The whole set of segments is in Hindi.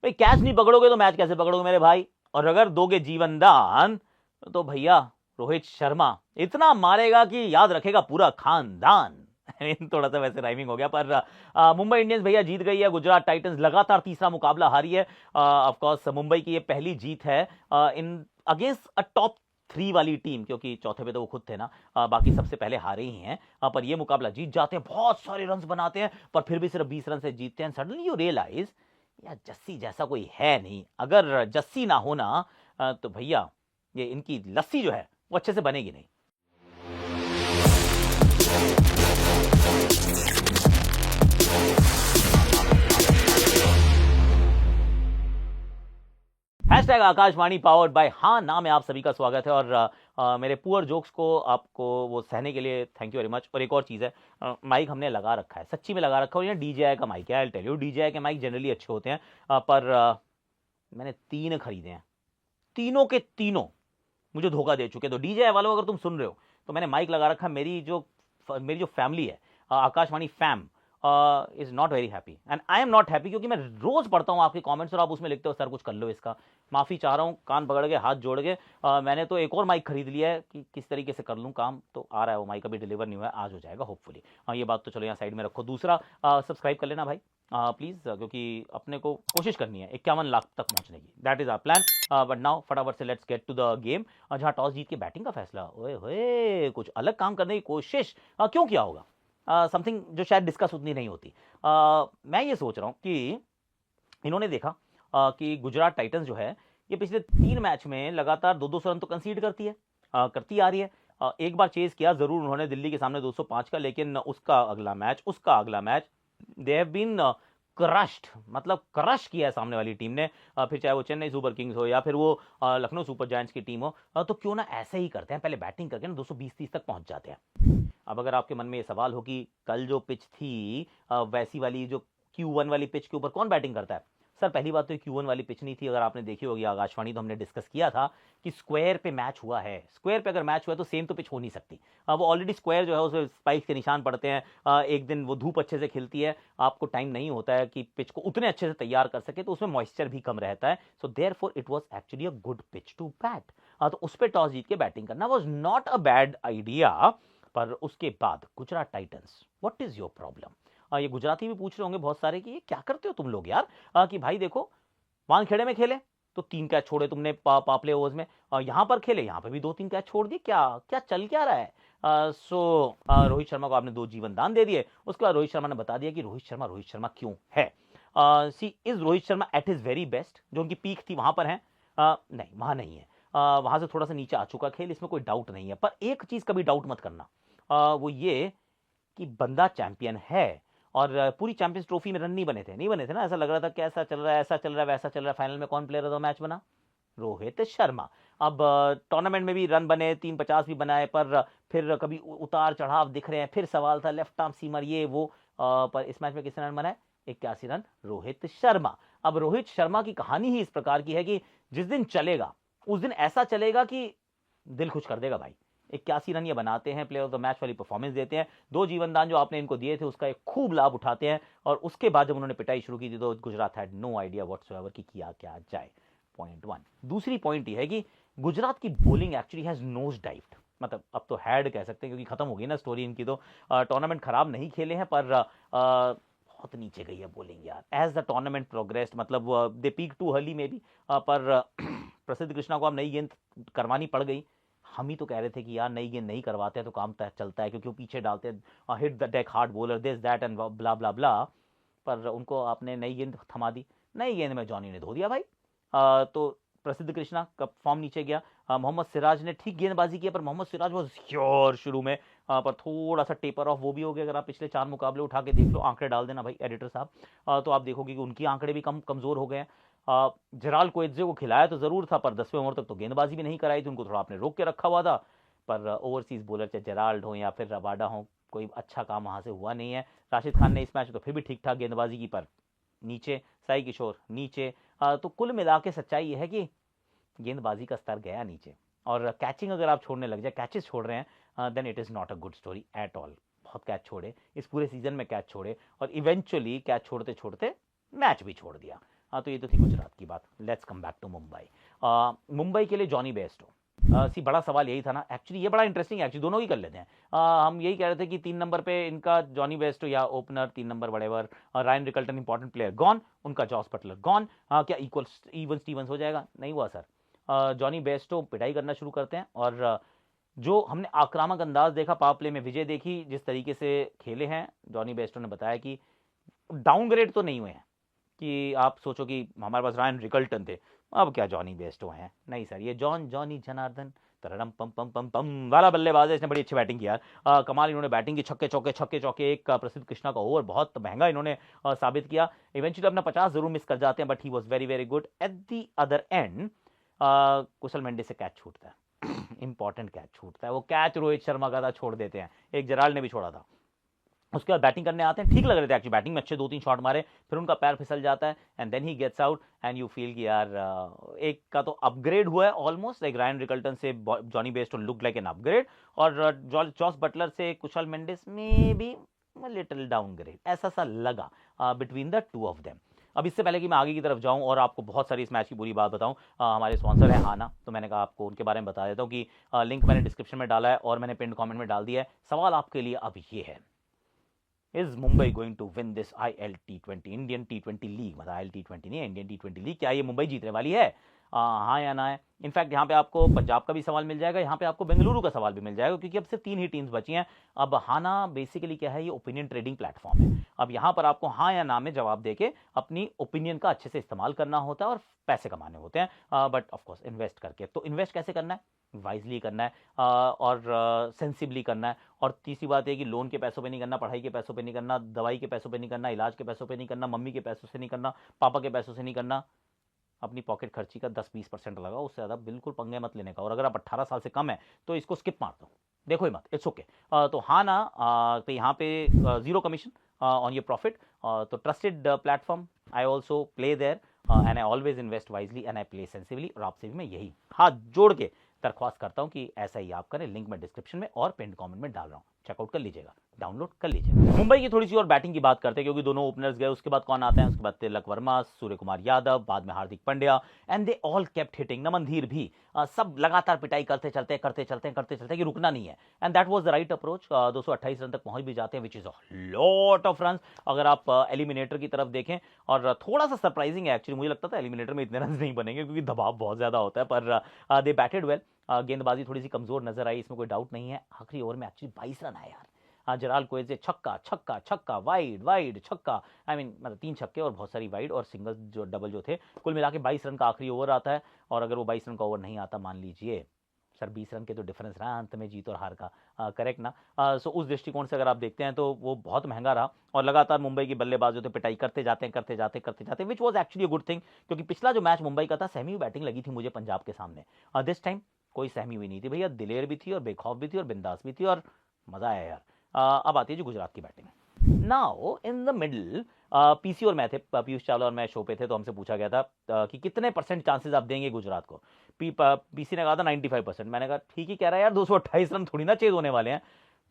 भाई कैच नहीं पकड़ोगे तो मैच कैसे पकड़ोगे मेरे भाई? और अगर दोगे जीवन दान तो भैया रोहित शर्मा इतना मारेगा कि याद रखेगा पूरा खानदान। थोड़ा सा वैसे राइमिंग हो गया, पर मुंबई इंडियंस भैया जीत गई है। गुजरात टाइटंस लगातार तीसरा मुकाबला हारी है। ऑफ कोर्स मुंबई की ये पहली जीत है इन अगेंस्ट अ टॉप 3 वाली टीम, क्योंकि चौथे पे तो वो खुद थे ना। बाकी सबसे पहले हारे ही हैं। पर ये मुकाबला जीत जाते हैं, बहुत सारे रन बनाते हैं, पर फिर भी सिर्फ 20 रन से जीतते हैं। सडनली यू रियलाइज यार जस्सी जैसा कोई है नहीं। अगर जस्सी ना होना तो भैया ये इनकी लस्सी जो है वो अच्छे से बनेगी नहीं। हैशटैग आकाशवाणी पावर्ड बाय हाँ नाम है आप सभी का स्वागत है। और मेरे पुअर जोक्स को आपको वो सहने के लिए थैंक यू वेरी मच। और एक और चीज़ है, माइक हमने लगा रखा है, सच्ची में लगा रखा है। और ये डीजेआई का माइक है। आई टेल यू डीजेआई के माइक जनरली अच्छे होते हैं, पर मैंने 3 खरीदे हैं, तीनों के तीनों मुझे धोखा दे चुके। तो डीजे वालों अगर तुम सुन रहे हो तो मैंने माइक लगा रखा। मेरी जो फैमिली है, Akashvani fam is not very happy and I am not happy, क्योंकि मैं रोज पढ़ता हूँ आपके कमेंट्स और आप उसमें लिखते हो सर कुछ कर लो इसका। माफी चाह रहा हूँ, कान पकड़ के हाथ जोड़ के। मैंने तो एक और माइक खरीद लिया है कि किस तरीके से कर लूँ काम। तो आ रहा है वो माइक, अभी डिलीवर नहीं हुआ है, आज हो जाएगा होपफुली। ये बात तो चलो यहाँ साइड में रखो। दूसरा, सब्सक्राइब कर लेना भाई प्लीज़, क्योंकि अपने को कोशिश करनी है 51 लाख तक पहुंचने की। That is our plan. But now फटाफट से let's get to the game. जहां टॉस जीत के बैटिंग का फैसला, ओए होए कुछ अलग काम करने की कोशिश क्यों किया होगा? समथिंग जो शायद डिस्कस उतनी नहीं होती। मैं ये सोच रहा हूं कि इन्होंने देखा कि गुजरात टाइटंस जो है ये पिछले 3 मैच में लगातार 200 रन तो कंसीड करती है, करती आ रही है। एक बार चेज किया जरूर उन्होंने दिल्ली के सामने 205 का, लेकिन उसका अगला match they have been crushed, मतलब क्रश किया है सामने वाली टीम ने। फिर चाहे वो चेन्नई सुपर किंग्स हो या फिर वो लखनऊ सुपर जायंट्स की टीम हो। तो क्यों ना ऐसे ही करते हैं, पहले बैटिंग करके ना 220-30 तक पहुंच जाते हैं। अब अगर आपके मन में ये सवाल हो कि कल जो पिच थी वैसी वाली जो Q1 वाली पिच के ऊपर कौन बैटिंग करता है? सर पहली बात तो Q1 वाली पिच नहीं थी। अगर आपने देखी होगी आकाशवाणी तो हमने डिस्कस किया था कि स्क्वायर पे मैच हुआ है। स्क्वायर पे अगर मैच हुआ है तो सेम तो पिच हो नहीं सकती। वो ऑलरेडी स्क्वायर जो है उसमें स्पाइक्स के निशान पड़ते हैं। एक दिन वो धूप अच्छे से खिलती है, आपको टाइम नहीं होता है कि पिच को उतने अच्छे से तैयार कर सके, तो उसमें मॉइस्चर भी कम रहता है। So therefore it was actually a good pitch to bat. तो उस पर टॉस जीत के बैटिंग करना was not a bad idea. पर उसके बाद Gujarat Titans, what is your problem? ये गुजराती भी पूछ रहे होंगे बहुत सारे कि ये क्या करते हो तुम लोग यार? कि भाई देखो वानखेड़े में खेले तो 3 कैच छोड़े तुमने पापले ओवर्स में, यहां पर खेले यहां पर भी 2-3 कैच छोड़ दिए। क्या क्या चल क्या रहा है? रोहित शर्मा को आपने 2 जीवन दान दे दिए। उसके बाद रोहित शर्मा ने बता दिया कि रोहित शर्मा क्यों है। See is Rohit Sharma at his very best? जो उनकी पीक थी वहां पर है? नहीं, वहां नहीं है। वहां से थोड़ा सा नीचे आ चुका खेल, इसमें कोई डाउट नहीं है। पर एक चीज कभी डाउट मत करना, वो ये कि बंदा चैंपियन है। और पूरी चैंपियंस ट्रॉफी में रन नहीं बने थे ना। ऐसा लग रहा था कि ऐसा चल रहा है, ऐसा चल रहा है, वैसा चल रहा है। फाइनल में कौन प्लेयर ऑफ द मैच बना? रोहित शर्मा। अब टूर्नामेंट में भी रन बने, 350 भी बनाए, पर फिर कभी उतार चढ़ाव दिख रहे हैं। फिर सवाल था लेफ्ट आर्म सीमर ये वो, पर इस मैच में किसने रन बनाए? 81 रन रोहित शर्मा। अब रोहित शर्मा की कहानी ही इस प्रकार की है कि जिस दिन चलेगा उस दिन ऐसा चलेगा कि दिल खुश कर देगा भाई। 81 रन ये बनाते हैं, प्लेयर ऑफ द मैच वाली परफॉर्मेंस देते हैं। 2 जीवन दान जो आपने इनको दिए थे उसका एक खूब लाभ उठाते हैं। और उसके बाद जब उन्होंने पिटाई शुरू की थी तो Gujarat had no idea whatsoever कि किया क्या जाए। पॉइंट 1। दूसरी पॉइंट ये है कि गुजरात की bowling actually has nose dived. मतलब अब तो हैड कह सकते हैं क्योंकि खत्म हो गई ना स्टोरी इनकी। तो टूर्नामेंट खराब नहीं खेले हैं, पर बहुत नीचे गई है बॉलिंग यार एज द टूर्नामेंट प्रोग्रेस्ड। मतलब they peak too early maybe, पर प्रसिद्ध कृष्णा को अब नई गेंद करवानी पड़ गई। हम ही तो कह रहे थे कि यार नई गेंद नहीं करवाते हैं तो काम चलता है, क्योंकि वो पीछे डालते हैं hit the deck hard bowler this that and blah blah blah. पर उनको आपने नई गेंद थमा दी। नई गेंद में जॉनी ने धो दिया भाई। तो प्रसिद्ध कृष्णा का फॉर्म नीचे गया। मोहम्मद सिराज ने ठीक गेंदबाजी की, पर मोहम्मद सिराज वॉज श्योर शुरू में, पर थोड़ा सा टेपर ऑफ वो भी हो गया। अगर आप पिछले 4 मुकाबले उठा के देख लो, आंकड़े डाल देना भाई एडिटर साहब, तो आप देखोगे कि उनकी आंकड़े भी कमजोर हो गए हैं। जराल कोएत्जे को खिलाया तो जरूर था, पर 10वें ओवर तक तो गेंदबाजी भी नहीं कराई थी। उनको थोड़ा आपने रोक के रखा हुआ था। पर ओवरसीज बॉलर चाहे जेराल्ड हो या फिर रबाडा हो, कोई अच्छा काम वहां से हुआ नहीं है। राशिद खान ने इस मैच में तो फिर भी ठीक ठाक गेंदबाजी की, पर नीचे। साई किशोर नीचे। तो कुल मिला के सच्चाई यह है कि गेंदबाजी का स्तर गया नीचे। और कैचिंग अगर आप छोड़ने लग जाए, कैचेस छोड़ रहे हैं, then it is not a good story at all. बहुत कैच छोड़े इस पूरे सीजन में, कैच छोड़े और इवेंचुअली कैच छोड़ते छोड़ते मैच भी छोड़ दिया। हाँ, तो ये तो थी गुजरात की बात। Let's come back to Mumbai. Mumbai के लिए जॉनी बेस्टो, बड़ा सवाल यही था ना एक्चुअली। ये बड़ा इंटरेस्टिंग है एक्चुअली, दोनों ही कर लेते हैं। हम यही कह रहे थे कि 3 नंबर पे इनका जॉनी बेस्टो या opener 3 number whatever, Ryan Rickelton important player gone, उनका जॉस बटलर गॉन। क्या इक्वल इवन स्टीवंस हो जाएगा? नहीं हुआ सर। जॉनी बेस्टो पिटाई करना शुरू करते हैं, और जो हमने आक्रामक अंदाज देखा, पावर प्ले में विजय देखी, जिस तरीके से खेले हैं, जॉनी बेस्टो ने बताया कि डाउनग्रेड तो नहीं हुए हैं कि आप सोचो कि हमारे पास रायन रिकल्टन थे, अब क्या जॉनी बेस्टो हैं। नहीं सर, ये जॉनी जनार्दन तरड़म पम पम पम पम वाला बल्लेबाज है। इसने बड़ी अच्छी बैटिंग किया, कमाल इन्होंने बैटिंग की, छक्के चौके। एक प्रसिद्ध कृष्णा का ओवर बहुत महंगा इन्होंने साबित किया। इवेंचुअली अपना 50 जरूर मिस कर जाते हैं, but he was very very good. At the other end Kusal Mendis से कैच छूटता है, इंपॉर्टेंट कैच छूटता है। वो कैच रोहित शर्मा का था, छोड़ देते हैं, एक जराल ने भी छोड़ा था। उसके बाद बैटिंग करने आते हैं, ठीक लग रहे थे एक्चुअली, बैटिंग में अच्छे 2-3 शॉट मारे, फिर उनका पैर फिसल जाता है and then he gets out and you feel कि यार एक का तो अपग्रेड हुआ है ऑलमोस्ट, लाइक रायन रिकल्टन से Jonny Bairstow look like an upgrade, और जॉस बटलर से कुशल मेंडिस में भी लिटिल डाउनग्रेड ऐसा सा लगा between the two of them. अब इससे पहले कि मैं आगे की तरफ जाऊं और आपको बहुत सारी इस मैच की बुरी बात बताऊं, हमारे स्पॉन्सर है हाना, तो मैंने कहा आपको उनके बारे में बता देता हूं कि लिंक मैंने डिस्क्रिप्शन में डाला है और मैंने पिन कमेंट में डाल दिया है। सवाल आपके लिए अब ये है, is Mumbai going to win this IL T20 Indian T20 league? मतलब IL T20 नहीं, इंडियन T20 लीग। क्या ये मुंबई जीतने वाली है? हाँ या ना है? इनफैक्ट यहाँ पे आपको पंजाब का भी सवाल मिल जाएगा, यहाँ पे आपको बेंगलुरु का सवाल भी मिल जाएगा, क्योंकि अब सिर्फ 3 ही टीम्स बची हैं। अब हाना बेसिकली क्या है, ये ओपिनियन ट्रेडिंग प्लेटफॉर्म है। अब यहाँ पर आपको हाँ या ना में जवाब देके अपनी ओपिनियन का अच्छे से इस्तेमाल करना होता है और पैसे कमाने होते हैं, बट ऑफकोर्स इन्वेस्ट करके। तो इन्वेस्ट कैसे करना है? वाइजली करना है और सेंसिबली करना है। और तीसरी बात है कि लोन के पैसों पे नहीं करना, पढ़ाई के पैसों पे नहीं करना, दवाई के पैसों पे नहीं करना, इलाज के पैसों पे नहीं करना, मम्मी के पैसों से नहीं करना, पापा के पैसों से नहीं करना। अपनी पॉकेट खर्ची का 10-20% लगाओ, उससे ज़्यादा बिल्कुल पंगे मत लेने का। और अगर आप 18 साल से कम है तो इसको स्किप मार दो, देखो ही मत, इट्स ओके। तो हाँ ना पे यहाँ पे 0 कमीशन ऑन योर प्रॉफिट। तो trusted platform, I also play there and I always invest wisely and I play sensibly. और आपसे भी मैं यही हाथ जोड़ के दरख्वास्त करता हूं कि ऐसा ही आप करें। लिंक मैं डिस्क्रिप्शन में और पिन कमेंट में डाल रहा हूं, चेकआउट कर लीजिएगा, डाउनलोड कर लीजिएगा। मुंबई की थोड़ी सी और बैटिंग की बात करते हैं, क्योंकि दोनों ओपनर्स गए, उसके बाद कौन आते हैं? उसके बाद तिलक वर्मा, सूर्य कुमार यादव, बाद में Hardik Pandya, and they all kept hitting. Naman Dhir भी सब लगातार पिटाई करते चलते कि रुकना नहीं है, and that was the right approach. 228 run तक पहुंच भी जाते हैं, which is a lot of run अगर आप एलिमिनेटर की तरफ देखें। और थोड़ा सा सरप्राइजिंग है एक्चुअली, मुझे लगता था एलिमिनेटर में इतने रन नहीं बनेंगे क्योंकि दबाव बहुत ज्यादा होता है, पर दे बैटेड वेल। गेंदबाजी थोड़ी सी कमजोर नजर आई, इसमें कोई डाउट नहीं है। आखिरी ओवर में एक्चुअली 22 रन आए यार। जराल कोएज से छक्का वाइड छक्का, आई मीन मतलब 3 छक्के और बहुत सारी वाइड और सिंगल जो डबल जो थे, कुल मिला के 22 रन का आखिरी ओवर आता है। और अगर वो 22 रन का ओवर नहीं आता, मान लीजिए सर 20 रन के तो डिफरेंस रहा अंत में जीत और हार का, करेक्ट ना? सो उस दृष्टिकोण से अगर आप देखते हैं तो वो बहुत महंगा रहा। और लगातार मुंबई की बल्लेबाज जो थे पिटाई करते जाते, which was actually a good thing, क्योंकि पिछला जो मैच मुंबई का था सहमी बैटिंग लगी थी मुझे पंजाब के सामने। दिस टाइम कोई सहमी हुई नहीं थी भैया, दिलेर भी थी और बेखौफ भी थी और बिंदास भी थी, और मजा आया यार। अब आती है जो गुजरात की batting. Now in the middle PC और मैं थे, पीयूष चावला और मैं शो पे थे, तो हमसे पूछा गया था कि कितने % चांसेस आप देंगे गुजरात को। पीसी ने कहा था 95%। मैंने कहा ठीक ही कह रहा है यार, 228 रन थोड़ी ना चेज होने वाले हैं।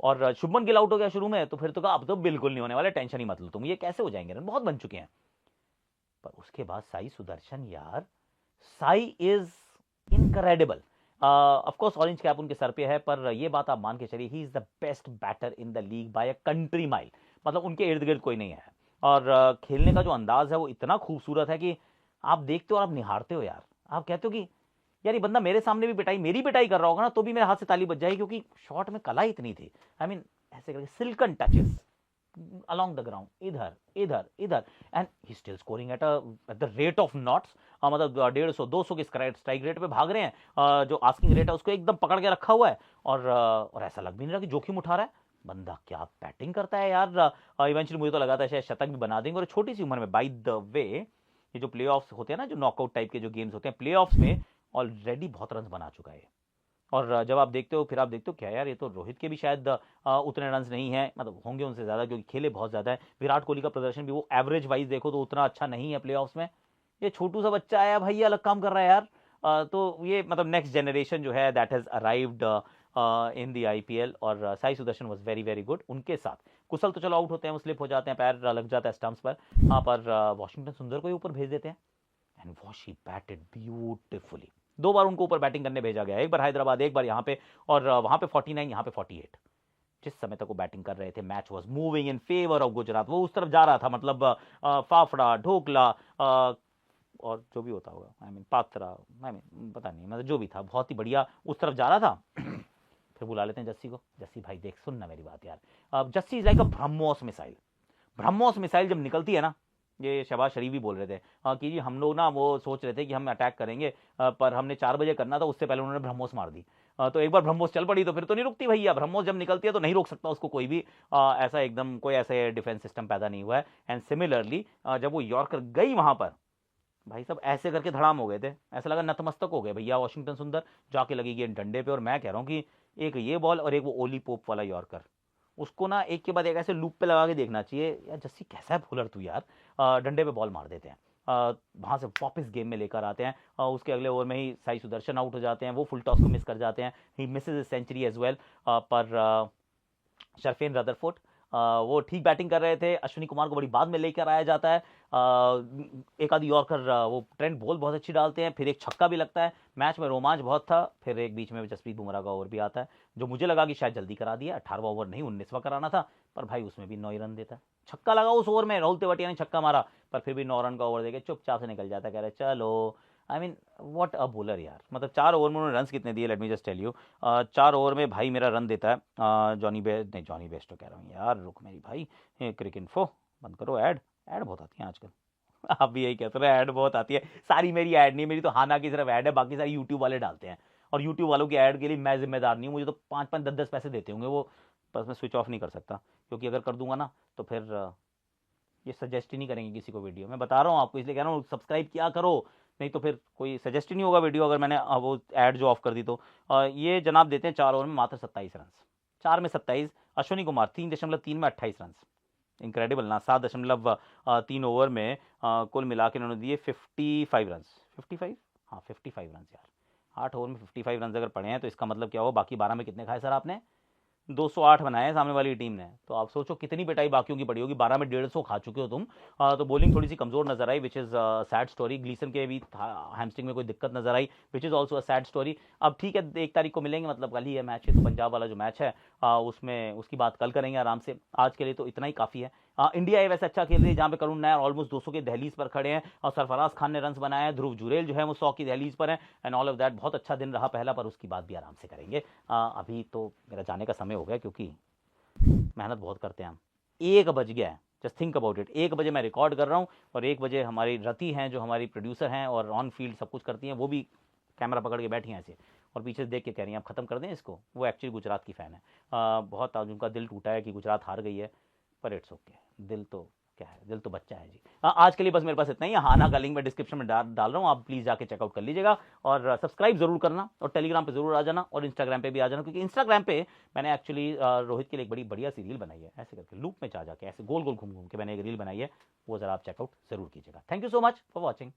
और शुभमन गिल आउट हो गया शुरू में, तो फिर तो कहा अब तो बिल्कुल नहीं होने वाले, टेंशन ही मत लो तुम, ये कैसे हो जाएंगे, रन बहुत बन चुके हैं। पर उसके बाद साई सुदर्शन, यार Sai is incredible. Of course orange cap उनके सर पे है, पर ये बात आप मान के चलिए, he is the best batter in the league by a country mile. मतलब उनके इर्द गिर्द कोई नहीं है। और खेलने का जो अंदाज है वो इतना खूबसूरत है कि आप देखते हो और आप निहारते हो यार। आप कहते हो कि यार ये बंदा मेरे सामने भी मेरी पिटाई कर रहा होगा ना, तो भी मेरे हाथ से ताली बज जाएगी, क्योंकि शॉट में कला इतनी थी। आई मीन ऐसे करके silken touches along the ground, इधर and he's still scoring at the rate of knots। मतलब 150-200 के स्ट्राइक रेट पे भाग रहे हैं। जो आस्किंग रेट है उसको एकदम पकड़ के रखा हुआ है, और ऐसा लग भी नहीं रहा कि जोखिम उठा रहा है। बंदा क्या बैटिंग करता है यार। इवेंचुअली मुझे तो लगा था शायद शतक भी बना देंगे, और छोटी सी उम्र में। बाय द वे, ये जो प्लेऑफ्स होते हैं ना, जो नॉकआउट टाइप के जो गेम्स होते हैं, प्लेऑफ्स में ऑलरेडी बहुत रन बना चुका है। और जब आप देखते हो, फिर आप देखते हो क्या यार, ये तो रोहित के भी शायद उतने रन नहीं है, मतलब होंगे उनसे ज़्यादा, क्योंकि खेले बहुत ज़्यादा है। विराट कोहली का प्रदर्शन भी वो एवरेज वाइज देखो तो उतना अच्छा नहीं है प्लेऑफ्स में। ये छोटू सा बच्चा आया भाई, अलग काम कर रहा है यार। तो ये मतलब नेक्स्ट जनरेशन जो है that has arrived in the IPL, और Sai Sudarshan was very very good उनके साथ। कुशल तो चलो आउट होते हैं, वो स्लिप हो जाते हैं, पैर लग जाता है स्टंप्स पर, हाँ, पर वॉशिंगटन सुंदर को ही ऊपर भेज देते हैं, एंड वॉशी बैटेड ब्यूटिफुली। 2 बार उनको ऊपर बैटिंग करने भेजा गया, एक बार हैदराबाद, एक बार यहाँ पे, और वहाँ पे 49, यहाँ पे 48। जिस समय तक वो बैटिंग कर रहे थे, match was moving in favour of Gujarat, वो उस तरफ जा रहा था, मतलब फाफड़ा, ढोकला, और जो भी होता होगा, I mean Patra, I mean पता नहीं, मतलब जो भी था, बहुत ही बढ़िया उस तरफ जा रहा था। फिर बुला लेते हैं जस्सी को, जस्सी भाई देख सुन ना मेरी बात यार, Jassi is like a BrahMos missile. BrahMos missile जब निकलती है ना, ये शहबाज शरीफ भी बोल रहे थे कि जी हम लोग ना वो सोच रहे थे कि हम अटैक करेंगे, पर हमने 4 बजे करना था, उससे पहले उन्होंने ब्रह्मोस मार दी। तो एक बार ब्रह्मोस चल पड़ी तो फिर तो नहीं रुकती भैया, ब्रह्मोस जब निकलती है तो नहीं रोक सकता उसको कोई भी, ऐसा एकदम कोई ऐसे डिफेंस सिस्टम पैदा नहीं हुआ है। एंड सिमिलरली जब वो यॉर्कर गई वहां पर, भाई सब ऐसे करके धड़ाम हो गए थे, ऐसा लगा नतमस्तक हो गए भैया वॉशिंगटन सुंदर, जाके लगी गेंद डंडे पे। और मैं कह रहा हूँ कि एक ये बॉल और एक वो ओली पोप वाला यॉर्कर, उसको ना एक के बाद एक ऐसे लूप पे लगा के देखना चाहिए यार, जस्सी कैसा है बॉलर तू यार, डंडे पे बॉल मार देते हैं, वहां से वापस गेम में लेकर आते हैं, उसके अगले ओवर में ही साई सुदर्शन आउट हो जाते हैं, वो फुल टॉस को मिस कर जाते हैं, ही मिसेज सेंचुरी एज वेल। पर शर्फेन रदरफोर्ड वो ठीक बैटिंग कर रहे थे, अश्विनी कुमार को बड़ी बाद में लेकर आया जाता है, एक आधी यॉर्कर वो ट्रेंट बॉल बहुत अच्छी डालते हैं, फिर एक छक्का भी लगता है, मैच में रोमांच बहुत था। फिर एक बीच में जसप्रीत बुमराह का ओवर भी आता है, जो मुझे लगा कि शायद जल्दी करा दिया, 18वां ओवर नहीं 19वां कराना था, पर भाई उसमें भी 9 रन देता है, छक्का लगा उस ओवर में, राहुल तेवतिया ने छक्का मारा, पर फिर भी 9 रन का ओवर देके चुपचाप से निकल जाता है, कह रहे चलो, I mean what a bowler यार, मतलब 4 ओवर में उन्होंने रन कितने दिए, let me just tell you, 4 over में भाई मेरा रन देता है जॉनी बेस्ट तो कह रहा हूँ यार, रुक मेरी भाई, क्रिक इन्फो बंद करो, ऐड बहुत आती है आजकल। आप भी यही कहते हो, ऐड बहुत आती है, सारी मेरी ऐड नहीं, मेरी तो हाना की सिर्फ ऐड है, बाकी सारी यूट्यूब वाले डालते हैं, और यूट्यूब वालों की ऐड के लिए मैं जिम्मेदार नहीं हूँ, मुझे तो 5-5 10-10 पैसे देते होंगे वो, बस मैं स्विच ऑफ नहीं कर सकता, क्योंकि अगर कर दूंगा ना तो फिर ये सजेस्ट ही नहीं करेंगे किसी को वीडियो, मैं बता रहा हूँ आपको, इसलिए कह रहा हूँ सब्सक्राइब किया करो, नहीं तो फिर कोई सजेस्ट ही नहीं होगा वीडियो, अगर मैंने वो ऐड जो ऑफ कर दी तो। ये जनाब देते हैं 4 ओवर में मात्र 27 रन, 4 में 27, अश्विनी कुमार 3.3 में 28 रन, इनक्रेडिबल ना, 7.3 ओवर में कुल मिला के उन्होंने दिए 55 रन, 55, हाँ 55 रन यार, 8 ओवर में 55 रन अगर पड़े हैं तो इसका मतलब क्या हो, बाकी 12 में कितने खाए सर आपने, 208 बनाए सामने वाली टीम ने, तो आप सोचो कितनी पिटाई बाकियों की पड़ी होगी, 12 में 150 खा चुके हो तुम। तो बॉलिंग थोड़ी सी कमजोर नजर आई, which is sad story, Gleeson के भी हैमस्ट्रिंग में कोई दिक्कत नजर आई, which is also a sad story. अब ठीक है 1 तारीख को मिलेंगे, मतलब कल ही है मैच है, तो पंजाब वाला जो मैच है उसमें उसकी बात कल करेंगे आराम से, आज के लिए तो इतना ही काफी है। इंडिया ये वैसे अच्छा खेल रही है, जहां पे करुण नायर ऑलमोस्ट 200 के दहलीज पर खड़े हैं, और सरफराज खान ने रन बनाए हैं, ध्रुव जुरेल जो है वो 100 की दहलीज पर है, एंड ऑल ऑफ दैट, बहुत अच्छा दिन रहा पहला, पर उसकी बात भी आराम से करेंगे। अभी तो मेरा जाने का समय हो गया, क्योंकि मेहनत बहुत करते हैं हम, 1 बज गया है, जस्ट थिंक अबाउट इट, 1 बजे मैं रिकॉर्ड कर रहा हूँ, और 1 बजे हमारी रति हैं जो हमारी प्रोड्यूसर हैं और ऑन फील्ड सब कुछ करती हैं, वो भी कैमरा पकड़ के बैठी हैं ऐसे, और पीछे देख के कह रही हैं आप खत्म कर दें इसको, वो एक्चुअली गुजरात की फ़ैन है, बहुत आज उनका दिल टूटा है कि गुजरात हार गई है, पर इट्स ओके, दिल तो क्या है, दिल तो बच्चा है जी। आज के लिए बस मेरे पास इतना ही, हाना का लिंक मैं डिस्क्रिप्शन में डाल रहा हूँ, आप प्लीज़ जाके चेकआउट कर लीजिएगा, और सब्सक्राइब जरूर करना, और टेलीग्राम पे जरूर आ जाना, और इंस्टाग्राम पे भी आ जाना, क्योंकि इंस्टाग्राम पे मैंने एक्चुअली रोहित के लिए एक बड़ी बढ़िया सी रील बनाई है, ऐसे करके लूप में जा जाके ऐसे गोल गोल घूम घूम के मैंने एक रील बनाई है, वो जरा आप चेकआउट जरूर कीजिएगा। Thank you so much for watching.